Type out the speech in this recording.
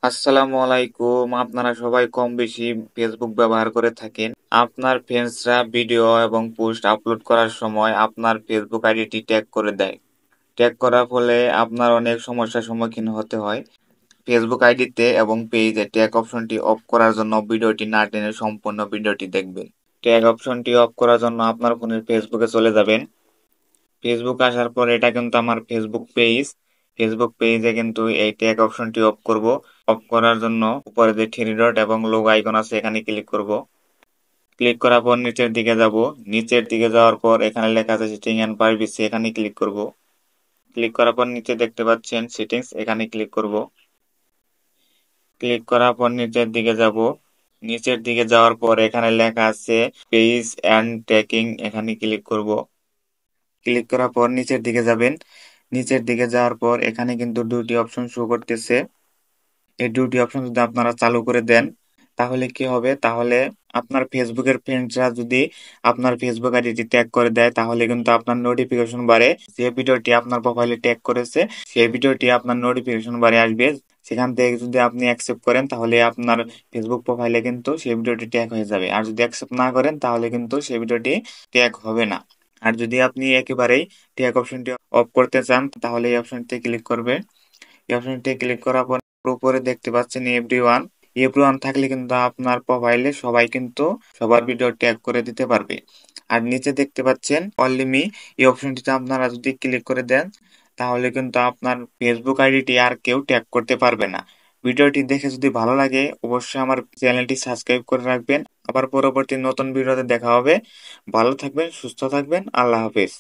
আসসালামু আলাইকুম। আপনারা সবাই কম বেশি ফেসবুক ব্যবহার করে থাকেন। আপনার ফ্রেন্ডসরা ভিডিও এবং পোস্ট আপলোড করার সময় আপনার ফেসবুক আইডিটি ট্যাগ করে দেয়। ট্যাগ করার ফলে আপনার অনেক সমস্যার সম্মুখীন হতে হয়। ফেসবুক আইডিতে এবং পেজে ট্যাগ অপশনটি অফ করার জন্য ভিডিওটি না টেনে সম্পূর্ণ ভিডিওটি দেখবেন। ট্যাগ অপশনটি অফ করার জন্য আপনার ফোনের ফেসবুকে চলে যাবেন। ফেসবুক আসার পর এটা কিন্তু আমার ফেসবুক পেজ। ফেসবুক পেজে কিন্তু এই ট্যাগ অপশনটি অফ করব। অফ করার জন্য উপরে যে থ্রি ডট এবং লোগো আইকন আছে এখানে ক্লিক করব। ক্লিক করার পর নিচের দিকে যাব। নিচের দিকে যাওয়ার পর এখানে লেখা আছে সেটিং এন্ড প্রাইভেসি, এখানে ক্লিক করব। ক্লিক করার পর নিচে দেখতে পাচ্ছেন সেটিংস, এখানে ক্লিক করব। ক্লিক করার পর নিচের দিকে যাব। নিচের দিকে যাওয়ার পর এখানে লেখা আছে পেজ এন্ড ট্র্যাকিং, এখানে ক্লিক করব। ক্লিক করার পর নিচের দিকে যাবেন। নিচের দিকে যাওয়ার পর এখানে কিন্তু দুটি অপশন শো করতেছে। এই দুটি অপশন যদি আপনারা চালু করে দেন তাহলে কি হবে, তাহলে আপনার ফেসবুকের ফ্রেন্ডরা যদি আপনার ফেসবুক আইডিটি ট্যাগ করে দেয় তাহলে কিন্তু আপনার নোটিফিকেশন বারে যে ভিডিওটি আপনার প্রোফাইলে ট্যাগ করেছে সেই ভিডিওটি আপনার নোটিফিকেশন বারে আসবে। সেখান থেকে যদি আপনি অ্যাকসেপ্ট করেন তাহলে আপনার ফেসবুক প্রোফাইলে কিন্তু সেই ভিডিওটি ট্যাগ হয়ে যাবে, আর যদি অ্যাকসেপ্ট না করেন তাহলে কিন্তু সেই ভিডিওটি ট্যাগ হবে না। আর যদি আপনি একেবারেই ট্যাগ অপশনটি অফ করতে চান তাহলে এই অপশনটি ক্লিক করবে। এই অপশনটি ক্লিক করার পর উপরে দেখতে পাচ্ছেন এভরিওয়ান। এভরিওয়ান থাকলে কিন্তু আপনার প্রোফাইলে সবাই কিন্তু সবার ভিডিও ট্যাগ করে দিতে পারবে। আর নিচে দেখতে পাচ্ছেন অনলি মি, এই অপশনটিতে আপনারা যদি ক্লিক করে দেন তাহলে কিন্তু আপনার ফেসবুক আইডিটি আর কেউ ট্যাগ করতে পারবে না। ভিডিওটি দেখে যদি ভালো লাগে অবশ্যই আমার চ্যানেলটি সাবস্ক্রাইব করে রাখবেন। আবার পরবর্তী নতুন ভিডিওতে দেখা হবে। ভালো থাকবেন, সুস্থ থাকবেন, আল্লাহ হাফেজ।